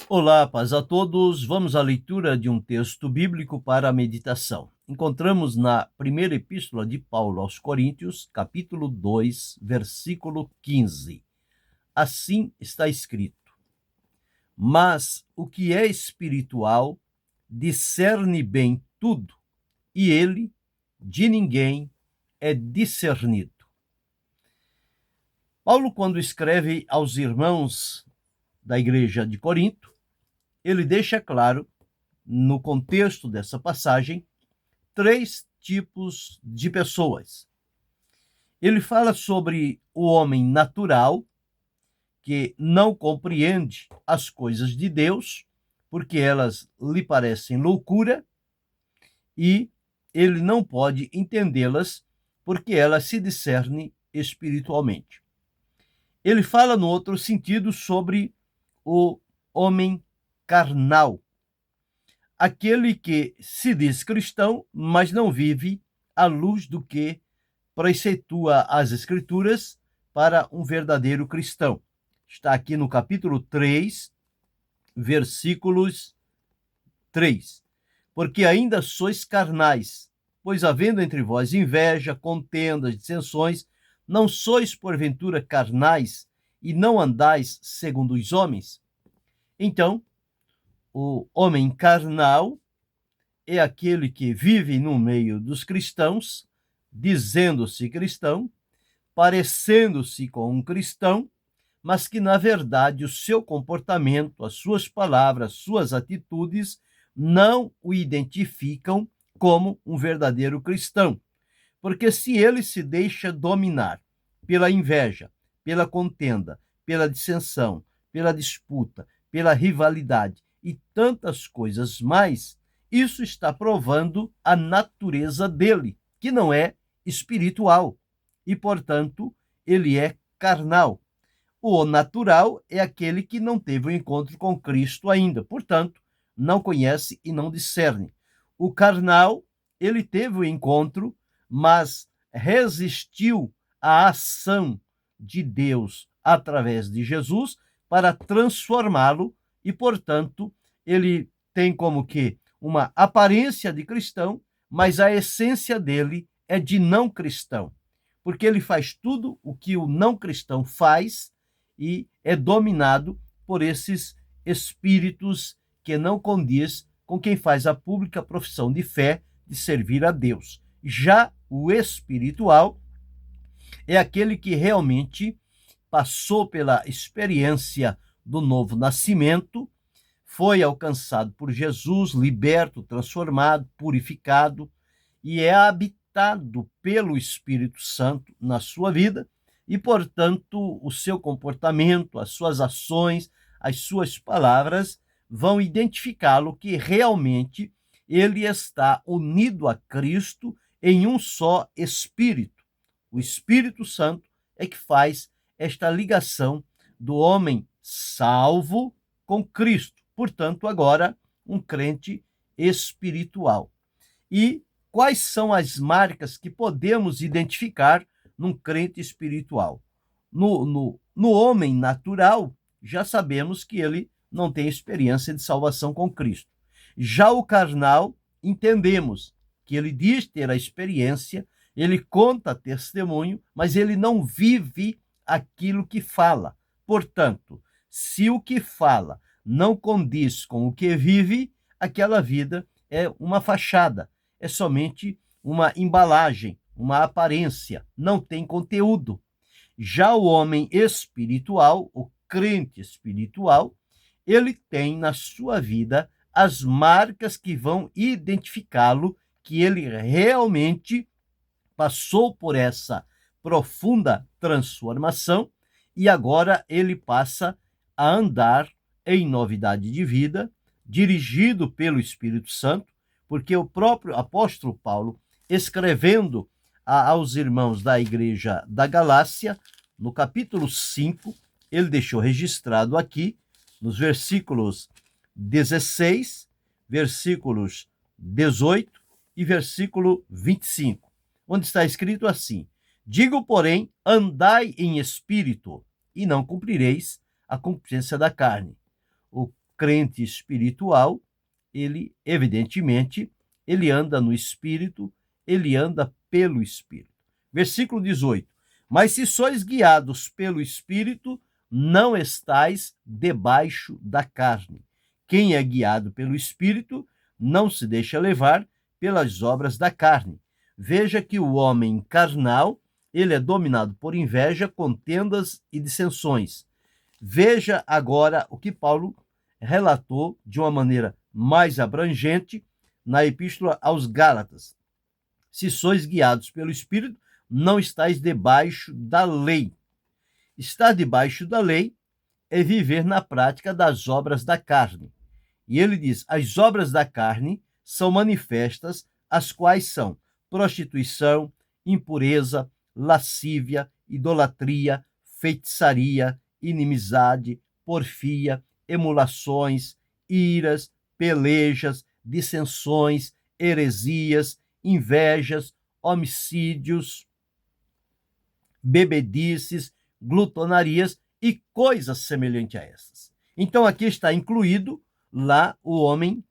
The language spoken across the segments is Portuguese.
Olá, paz a todos. Vamos à leitura de um texto bíblico para a meditação. Encontramos na primeira epístola de Paulo aos Coríntios, capítulo 2, versículo 15. Assim está escrito: Mas o que é espiritual discerne bem tudo, e ele de ninguém é discernido. Paulo, quando escreve aos irmãos da igreja de Corinto, ele deixa claro, no contexto dessa passagem, três tipos de pessoas. Ele fala sobre o homem natural, que não compreende as coisas de Deus, porque elas lhe parecem loucura, e ele não pode entendê-las, porque elas se discernem espiritualmente. Ele fala, no outro sentido, sobre o homem carnal, aquele que se diz cristão, mas não vive à luz do que preceitua as Escrituras para um verdadeiro cristão. Está aqui no capítulo 3, versículos 3. Porque ainda sois carnais, pois havendo entre vós inveja, contendas, dissensões, não sois porventura carnais e não andais segundo os homens? Então, o homem carnal é aquele que vive no meio dos cristãos, dizendo-se cristão, parecendo-se com um cristão, mas que, na verdade, o seu comportamento, as suas palavras, suas atitudes não o identificam como um verdadeiro cristão. Porque se ele se deixa dominar pela inveja, pela contenda, pela dissensão, pela disputa, pela rivalidade e tantas coisas mais, isso está provando a natureza dele, que não é espiritual, e, portanto, ele é carnal. O natural é aquele que não teve o encontro com Cristo ainda, portanto, não conhece e não discerne. O carnal, ele teve o encontro, mas resistiu à ação de Deus através de Jesus para transformá-lo e, portanto, ele tem como que uma aparência de cristão, mas a essência dele é de não cristão, porque ele faz tudo o que o não cristão faz e é dominado por esses espíritos que não condiz com quem faz a pública profissão de fé de servir a Deus. Já o espiritual é aquele que realmente passou pela experiência do novo nascimento, foi alcançado por Jesus, liberto, transformado, purificado, e é habitado pelo Espírito Santo na sua vida, e, portanto, o seu comportamento, as suas ações, as suas palavras vão identificá-lo que realmente ele está unido a Cristo em um só Espírito. O Espírito Santo é que faz esta ligação do homem salvo com Cristo. Portanto, agora, um crente espiritual. E quais são as marcas que podemos identificar num crente espiritual? No homem natural, já sabemos que ele não tem experiência de salvação com Cristo. Já o carnal, entendemos que ele diz ter a experiência, ele conta testemunho, mas ele não vive aquilo que fala. Portanto, se o que fala não condiz com o que vive, aquela vida é uma fachada, é somente uma embalagem, uma aparência, não tem conteúdo. Já o homem espiritual, o crente espiritual, ele tem na sua vida as marcas que vão identificá-lo, que ele realmente passou por essa profunda transformação e agora ele passa a andar em novidade de vida, dirigido pelo Espírito Santo, porque o próprio apóstolo Paulo, escrevendo aos irmãos da igreja da Galácia, no capítulo 5, ele deixou registrado aqui, nos versículos 16, versículos 18 e versículo 25, onde está escrito assim: digo, porém, andai em espírito, e não cumprireis a concupiscência da carne. O crente espiritual, ele, evidentemente, ele anda no Espírito, ele anda pelo Espírito. Versículo 18. Mas se sois guiados pelo Espírito, não estais debaixo da carne. Quem é guiado pelo Espírito não se deixa levar pelas obras da carne. Veja que o homem carnal, ele é dominado por inveja, contendas e dissensões. Veja agora o que Paulo relatou de uma maneira mais abrangente na Epístola aos Gálatas. Se sois guiados pelo Espírito, não estáis debaixo da lei. Estar debaixo da lei é viver na prática das obras da carne. E ele diz: as obras da carne são manifestas, as quais são prostituição, impureza, lascívia, idolatria, feitiçaria, inimizade, porfia, emulações, iras, pelejas, dissensões, heresias, invejas, homicídios, bebedices, glutonarias e coisas semelhantes a essas. Então aqui está incluído lá o homem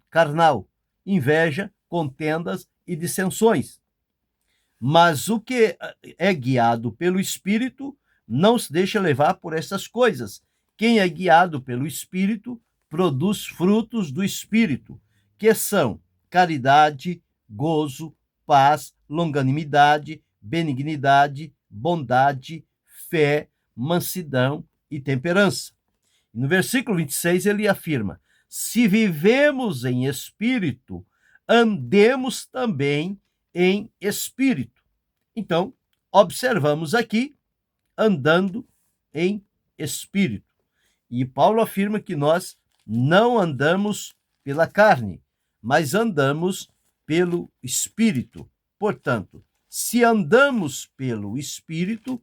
carnal, inveja, contendas e dissensões. Mas o que é guiado pelo Espírito não se deixa levar por essas coisas. Quem é guiado pelo Espírito produz frutos do Espírito, que são caridade, gozo, paz, longanimidade, benignidade, bondade, fé, mansidão e temperança. No versículo 26 ele afirma: se vivemos em espírito, andemos também em espírito. Então, observamos aqui andando em espírito. E Paulo afirma que nós não andamos pela carne, mas andamos pelo Espírito. Portanto, se andamos pelo Espírito,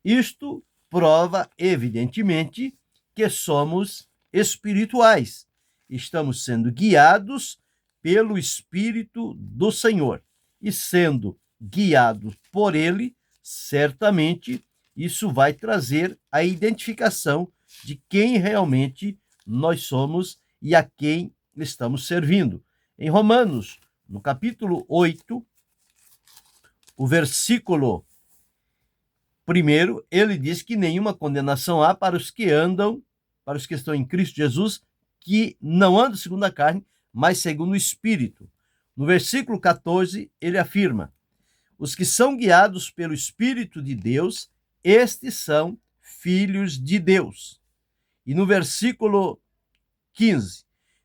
isto prova, evidentemente, que somos espirituais. Estamos sendo guiados pelo Espírito do Senhor. E sendo guiados por Ele, certamente isso vai trazer a identificação de quem realmente nós somos e a quem estamos servindo. Em Romanos, no capítulo 8, o versículo 1, ele diz que nenhuma condenação há para os que andam, para os que estão em Cristo Jesus, que não andam segundo a carne, mas segundo o Espírito. No versículo 14, ele afirma: os que são guiados pelo Espírito de Deus, estes são filhos de Deus. E no versículo 15,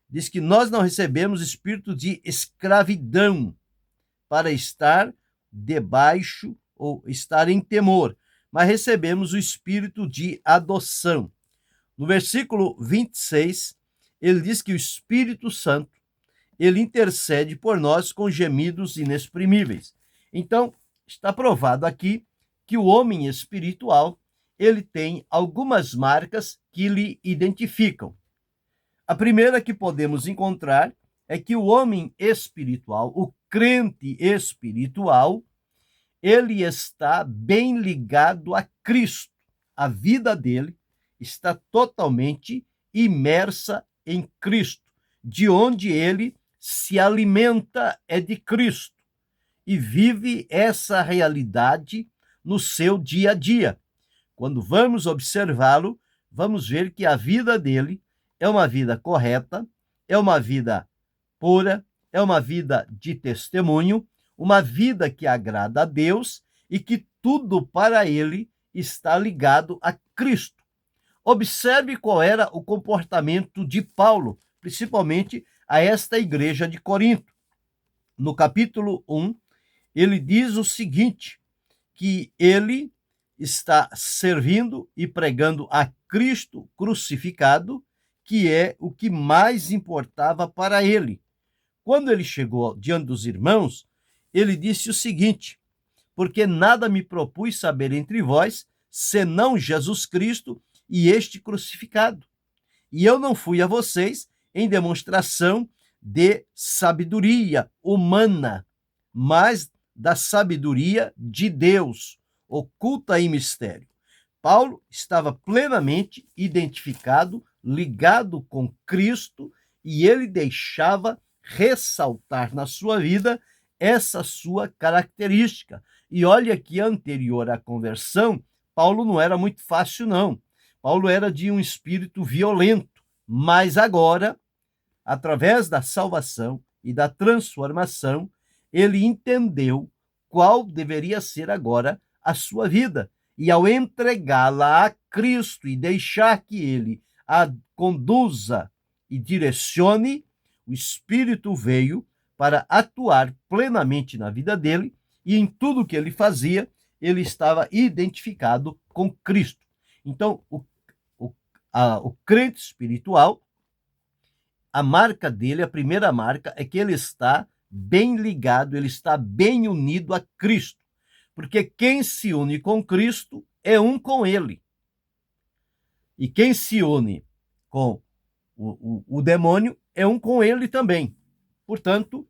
diz que nós não recebemos espírito de escravidão para estar debaixo ou estar em temor, mas recebemos o espírito de adoção. No versículo 26, ele diz que o Espírito Santo, ele intercede por nós com gemidos inexprimíveis. Então, está provado aqui que o homem espiritual, ele tem algumas marcas que lhe identificam. A primeira que podemos encontrar é que o homem espiritual, o crente espiritual, ele está bem ligado a Cristo. A vida dele está totalmente imersa em Cristo, de onde ele se alimenta é de Cristo e vive essa realidade no seu dia a dia. Quando vamos observá-lo, vamos ver que a vida dele é uma vida correta, é uma vida pura, é uma vida de testemunho, uma vida que agrada a Deus e que tudo para ele está ligado a Cristo. Observe qual era o comportamento de Paulo, principalmente a esta igreja de Corinto. No capítulo 1, ele diz o seguinte, que ele está servindo e pregando a Cristo crucificado, que é o que mais importava para ele. Quando ele chegou diante dos irmãos, ele disse o seguinte: porque nada me propus saber entre vós, senão Jesus Cristo e este crucificado. E eu não fui a vocês em demonstração de sabedoria humana, mas da sabedoria de Deus, oculta em mistério. Paulo estava plenamente identificado ligado com Cristo, e ele deixava ressaltar na sua vida essa sua característica. E olha que anterior à conversão, Paulo não era muito fácil, não. Paulo era de um espírito violento, mas agora, através da salvação e da transformação, ele entendeu qual deveria ser agora a sua vida. E ao entregá-la a Cristo e deixar que ele a conduza e direcione, o Espírito veio para atuar plenamente na vida dele, e em tudo que ele fazia, ele estava identificado com Cristo. Então, o crente espiritual, a marca dele, a primeira marca, é que ele está bem ligado, ele está bem unido a Cristo. Porque quem se une com Cristo é um com ele. E quem se une com o demônio é um com ele também. Portanto,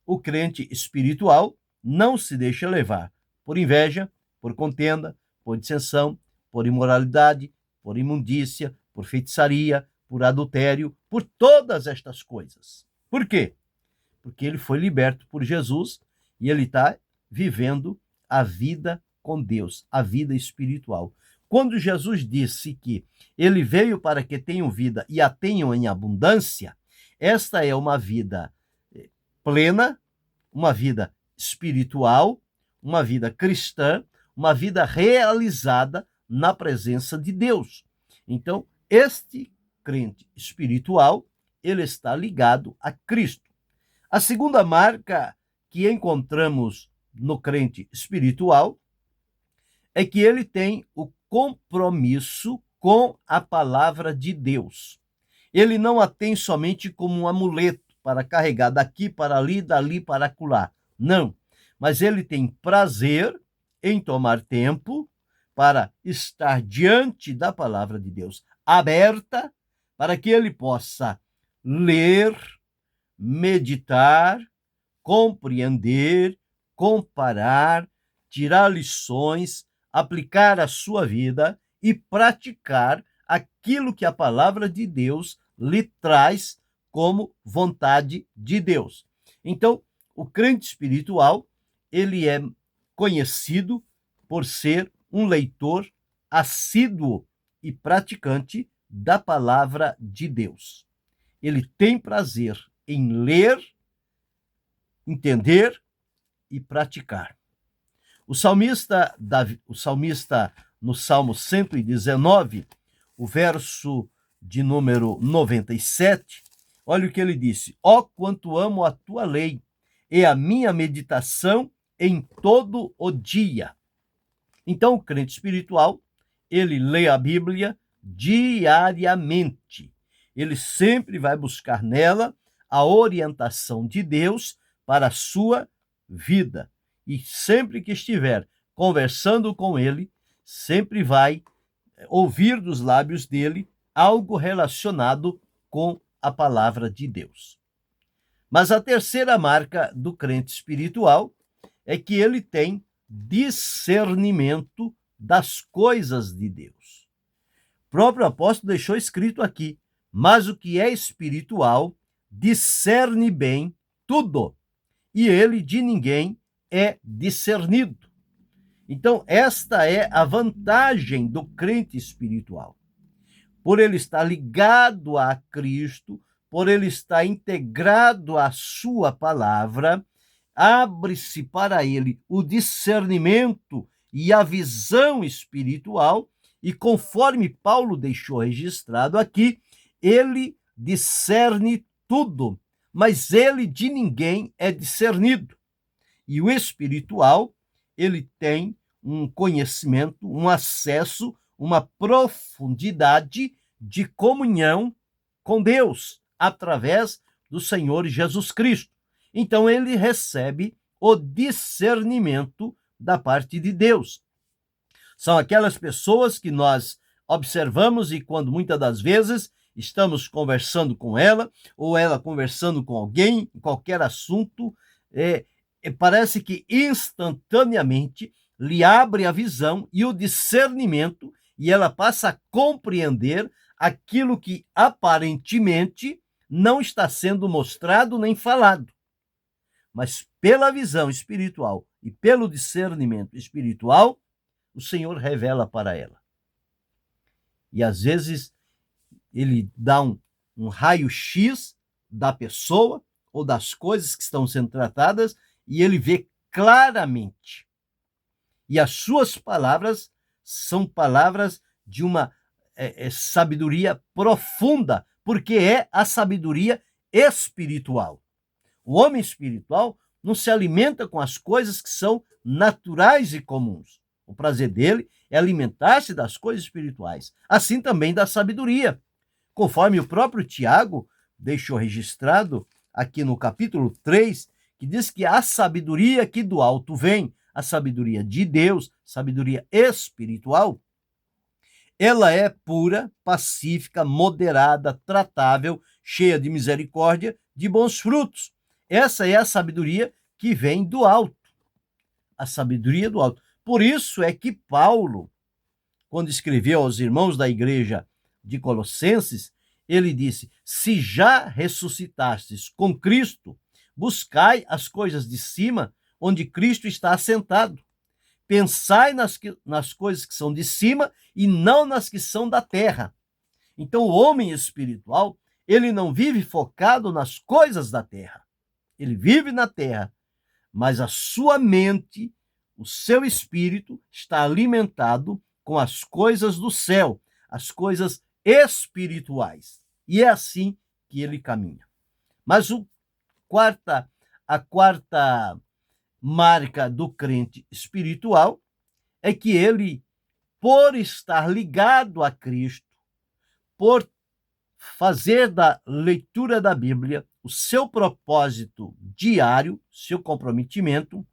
o crente espiritual não se deixa levar por inveja, por contenda, por dissensão, por imoralidade, por imundícia, por feitiçaria, por adultério, por todas estas coisas. Por quê? Porque ele foi liberto por Jesus e ele está vivendo a vida com Deus, a vida espiritual. Quando Jesus disse que ele veio para que tenham vida e a tenham em abundância, esta é uma vida plena, uma vida espiritual, uma vida cristã, uma vida realizada na presença de Deus. Então, este crente espiritual, ele está ligado a Cristo. A segunda marca que encontramos no crente espiritual é que ele tem o compromisso com a palavra de Deus. Ele não a tem somente como um amuleto para carregar daqui para ali, dali para acolá. Não. Mas ele tem prazer em tomar tempo para estar diante da palavra de Deus, aberta, para que ele possa ler, meditar, compreender, comparar, tirar lições, aplicar à sua vida e praticar aquilo que a palavra de Deus lhe traz como vontade de Deus. Então, o crente espiritual, ele é conhecido por ser um leitor assíduo e praticante da palavra de Deus. Ele tem prazer em ler, entender e praticar. O salmista no Salmo 119, o verso de número 97, olha o que ele disse: ó, quanto amo a tua lei, e a minha meditação em todo o dia. Então, o crente espiritual, ele lê a Bíblia diariamente. Ele sempre vai buscar nela a orientação de Deus para a sua vida. E sempre que estiver conversando com ele, sempre vai ouvir dos lábios dele algo relacionado com a palavra de Deus. Mas a terceira marca do crente espiritual é que ele tem discernimento das coisas de Deus. O próprio apóstolo deixou escrito aqui: mas o que é espiritual discerne bem tudo, e ele de ninguém é discernido. Então, esta é a vantagem do crente espiritual. Por ele estar ligado a Cristo, por ele estar integrado à sua palavra, abre-se para ele o discernimento e a visão espiritual, e conforme Paulo deixou registrado aqui, ele discerne tudo, mas ele de ninguém é discernido. E o espiritual, ele tem um conhecimento, um acesso, uma profundidade de comunhão com Deus, através do Senhor Jesus Cristo. Então, ele recebe o discernimento da parte de Deus. São aquelas pessoas que nós observamos e quando muitas das vezes estamos conversando com ela, ou ela conversando com alguém, em qualquer assunto, parece que instantaneamente lhe abre a visão e o discernimento, e ela passa a compreender aquilo que aparentemente não está sendo mostrado nem falado. Mas pela visão espiritual e pelo discernimento espiritual, o Senhor revela para ela. E às vezes ele dá um raio-x da pessoa ou das coisas que estão sendo tratadas e ele vê claramente. E as suas palavras são palavras de uma sabedoria profunda, porque é a sabedoria espiritual. O homem espiritual não se alimenta com as coisas que são naturais e comuns. O prazer dele é alimentar-se das coisas espirituais, assim também da sabedoria. Conforme o próprio Tiago deixou registrado aqui no capítulo 3, que diz que a sabedoria que do alto vem, a sabedoria de Deus, sabedoria espiritual, ela é pura, pacífica, moderada, tratável, cheia de misericórdia, de bons frutos. Essa é a sabedoria que vem do alto. A sabedoria do alto. Por isso é que Paulo, quando escreveu aos irmãos da igreja de Colossenses, ele disse: se já ressuscitastes com Cristo, buscai as coisas de cima, onde Cristo está assentado. Pensai nas coisas que são de cima e não nas que são da terra. Então, o homem espiritual, ele não vive focado nas coisas da terra. Ele vive na terra, mas a sua mente, o seu espírito está alimentado com as coisas do céu, as coisas espirituais. E é assim que ele caminha. Mas a quarta marca do crente espiritual é que ele, por estar ligado a Cristo, por fazer da leitura da Bíblia o seu propósito diário, seu comprometimento,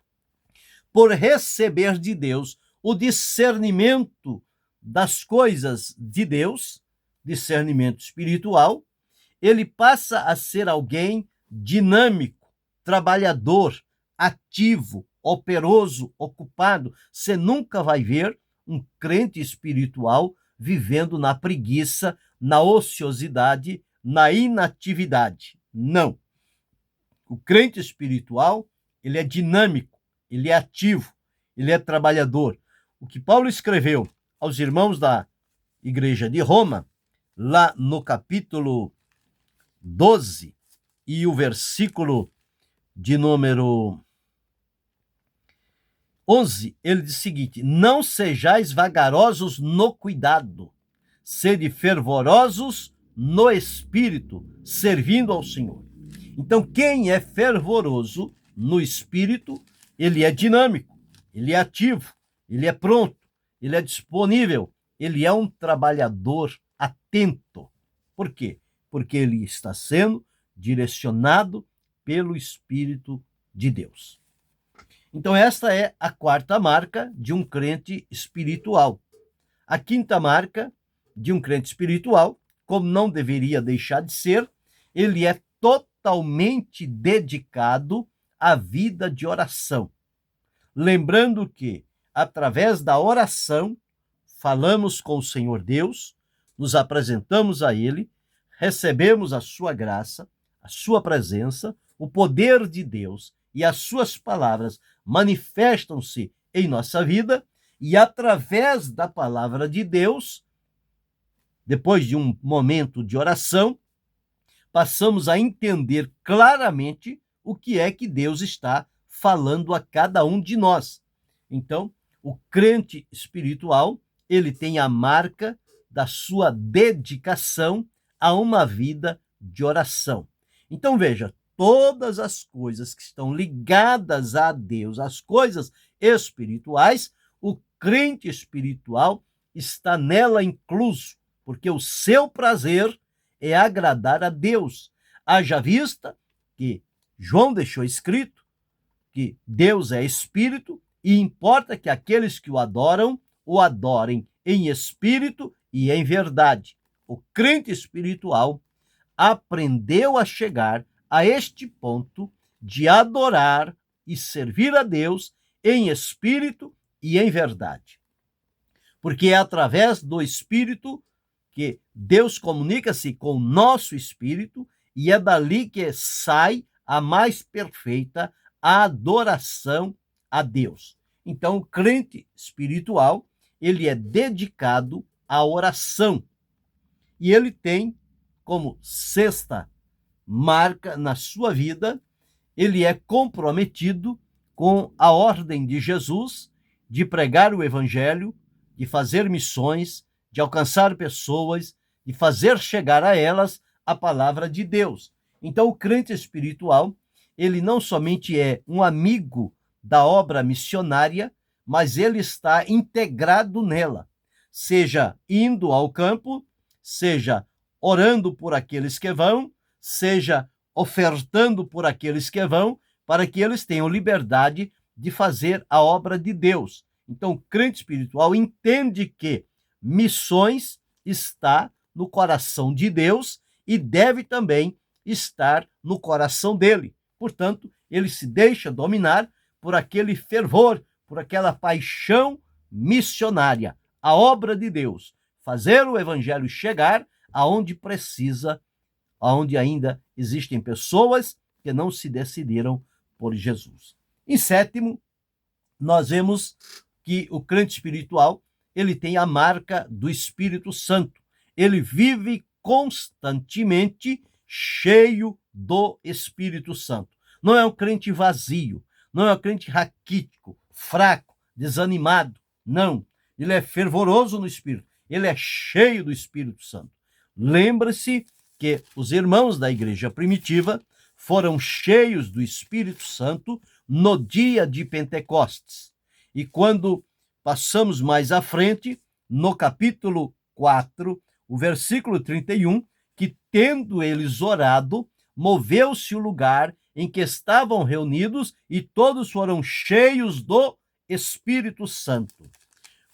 por receber de Deus o discernimento das coisas de Deus, discernimento espiritual, ele passa a ser alguém dinâmico, trabalhador, ativo, operoso, ocupado. Você nunca vai ver um crente espiritual vivendo na preguiça, na ociosidade, na inatividade. Não. O crente espiritual, ele é dinâmico, ele é ativo, ele é trabalhador. O que Paulo escreveu aos irmãos da igreja de Roma, lá no capítulo 12 e o versículo de número 11, ele diz o seguinte: não sejais vagarosos no cuidado, sede fervorosos no espírito, servindo ao Senhor. Então, quem é fervoroso no espírito, ele é dinâmico, ele é ativo, ele é pronto, ele é disponível, ele é um trabalhador atento. Por quê? Porque ele está sendo direcionado pelo Espírito de Deus. Então, esta é a quarta marca de um crente espiritual. A quinta marca de um crente espiritual, como não deveria deixar de ser, ele é totalmente dedicado à vida de oração. Lembrando que, através da oração, falamos com o Senhor Deus, nos apresentamos a Ele, recebemos a sua graça, a sua presença, o poder de Deus e as suas palavras manifestam-se em nossa vida e, através da palavra de Deus, depois de um momento de oração, passamos a entender claramente o que é que Deus está falando a cada um de nós. Então, o crente espiritual, ele tem a marca da sua dedicação a uma vida de oração. Então, veja, todas as coisas que estão ligadas a Deus, as coisas espirituais, o crente espiritual está nela incluso, porque o seu prazer é agradar a Deus. Haja vista que João deixou escrito que Deus é espírito e importa que aqueles que o adorem em espírito e em verdade. O crente espiritual aprendeu a chegar a este ponto de adorar e servir a Deus em espírito e em verdade. Porque é através do espírito porque Deus comunica-se com o nosso espírito e é dali que sai a mais perfeita adoração a Deus. Então, o crente espiritual, ele é dedicado à oração e ele tem como sexta marca na sua vida, ele é comprometido com a ordem de Jesus de pregar o evangelho, de fazer missões, de alcançar pessoas, de fazer chegar a elas a palavra de Deus. Então, o crente espiritual, ele não somente é um amigo da obra missionária, mas ele está integrado nela, seja indo ao campo, seja orando por aqueles que vão, seja ofertando por aqueles que vão, para que eles tenham liberdade de fazer a obra de Deus. Então, o crente espiritual entende que missões está no coração de Deus e deve também estar no coração dele. Portanto, ele se deixa dominar por aquele fervor, por aquela paixão missionária, a obra de Deus, fazer o evangelho chegar aonde precisa, aonde ainda existem pessoas que não se decidiram por Jesus. Em sétimo, nós vemos que o crente espiritual, ele tem a marca do Espírito Santo. Ele vive constantemente cheio do Espírito Santo. Não é um crente vazio, não é um crente raquítico, fraco, desanimado. Não, ele é fervoroso no Espírito, ele é cheio do Espírito Santo. Lembre-se que os irmãos da igreja primitiva foram cheios do Espírito Santo no dia de Pentecostes. E quando passamos mais à frente, no capítulo 4, o versículo 31, que tendo eles orado, moveu-se o lugar em que estavam reunidos e todos foram cheios do Espírito Santo.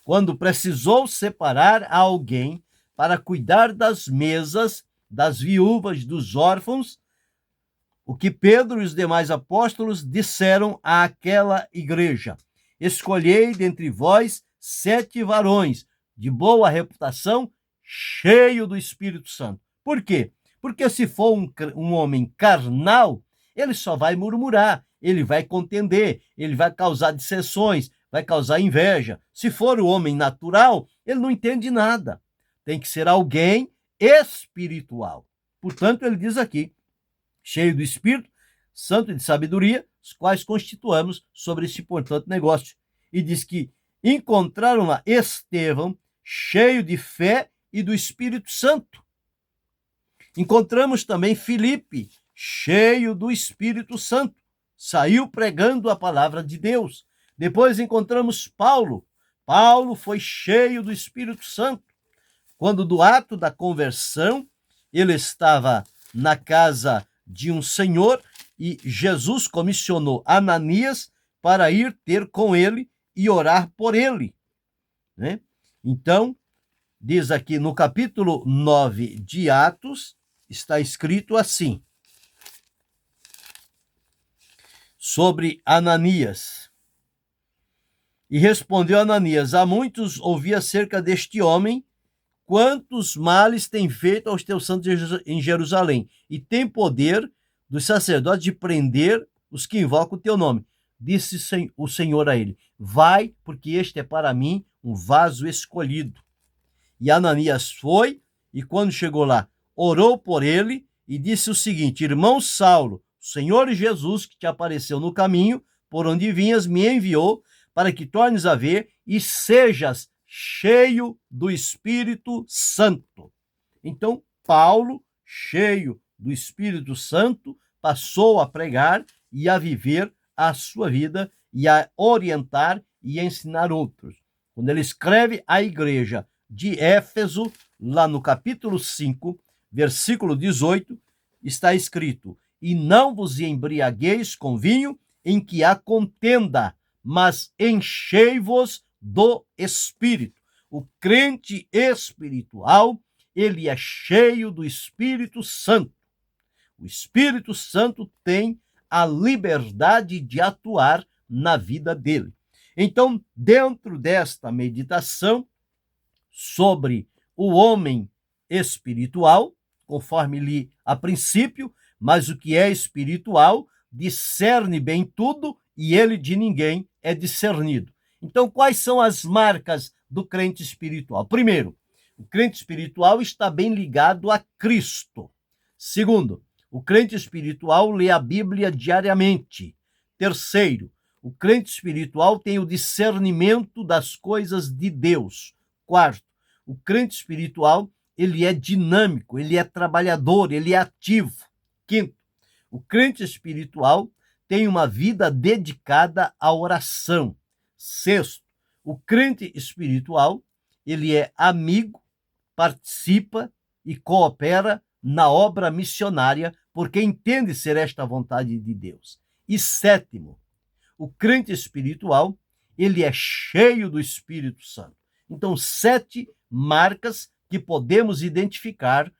Quando precisou separar alguém para cuidar das mesas, das viúvas, dos órfãos, o que Pedro e os demais apóstolos disseram àquela igreja: escolhei dentre vós 7 varões de boa reputação, cheio do Espírito Santo. Por quê? Porque se for um homem carnal, ele só vai murmurar, ele vai contender, ele vai causar dissensões, vai causar inveja. Se for o homem natural, ele não entende nada. Tem que ser alguém espiritual. Portanto, ele diz aqui, cheio do Espírito Santo e de sabedoria, os quais constituamos sobre esse importante negócio. E diz que encontraram lá Estevão, cheio de fé e do Espírito Santo. Encontramos também Filipe, cheio do Espírito Santo. Saiu pregando a palavra de Deus. Depois encontramos Paulo. Paulo foi cheio do Espírito Santo. Quando do ato da conversão, ele estava na casa de um senhor e Jesus comissionou Ananias para ir ter com ele e orar por ele, né? Então, diz aqui no capítulo 9 de Atos, está escrito assim, sobre Ananias. E respondeu Ananias: há muitos ouvi acerca deste homem, quantos males tem feito aos teus santos em Jerusalém, e tem poder dos sacerdotes de prender os que invocam o teu nome. Disse o Senhor a ele: vai, porque este é para mim um vaso escolhido. E Ananias foi, e quando chegou lá, orou por ele e disse o seguinte: irmão Saulo, o Senhor Jesus que te apareceu no caminho, por onde vinhas, me enviou para que tornes a ver e sejas cheio do Espírito Santo. Então, Paulo, cheio do Espírito Santo, passou a pregar e a viver a sua vida e a orientar e ensinar outros. Quando ele escreve à igreja de Éfeso, lá no capítulo 5, versículo 18, está escrito: e não vos embriagueis com vinho em que há contenda, mas enchei-vos do Espírito. O crente espiritual, ele é cheio do Espírito Santo. O Espírito Santo tem a liberdade de atuar na vida dele. Então, dentro desta meditação sobre o homem espiritual, conforme li a princípio, mas o que é espiritual discerne bem tudo e ele de ninguém é discernido. Então, quais são as marcas do crente espiritual? Primeiro, o crente espiritual está bem ligado a Cristo. Segundo, o crente espiritual lê a Bíblia diariamente. Terceiro, o crente espiritual tem o discernimento das coisas de Deus. Quarto, o crente espiritual, ele é dinâmico, ele é trabalhador, ele é ativo. Quinto, o crente espiritual tem uma vida dedicada à oração. Sexto, o crente espiritual, ele é amigo, participa e coopera na obra missionária, porque entende ser esta a vontade de Deus. E sétimo, o crente espiritual, ele é cheio do Espírito Santo. Então, 7 marcas que podemos identificar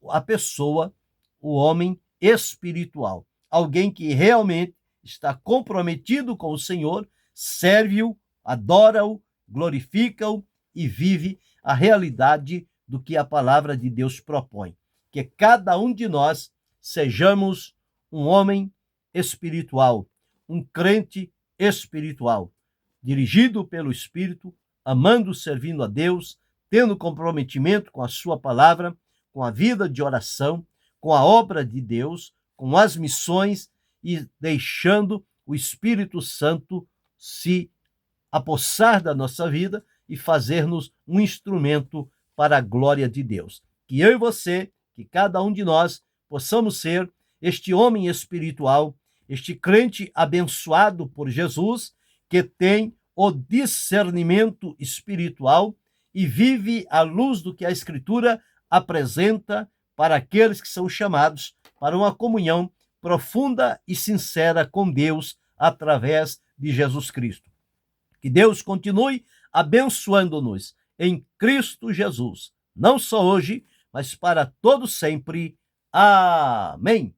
a pessoa, o homem espiritual. Alguém que realmente está comprometido com o Senhor, serve-o, adora-o, glorifica-o e vive a realidade do que a palavra de Deus propõe. Que cada um de nós sejamos um homem espiritual, um crente espiritual, dirigido pelo Espírito, amando, servindo a Deus, tendo comprometimento com a sua palavra, com a vida de oração, com a obra de Deus, com as missões e deixando o Espírito Santo se apossar da nossa vida e fazer-nos um instrumento para a glória de Deus. Que eu e você, que cada um de nós possamos ser este homem espiritual, este crente abençoado por Jesus, que tem o discernimento espiritual e vive à luz do que a Escritura apresenta para aqueles que são chamados para uma comunhão profunda e sincera com Deus através de Jesus Cristo. Que Deus continue abençoando-nos em Cristo Jesus, não só hoje, mas para todo sempre. Amém.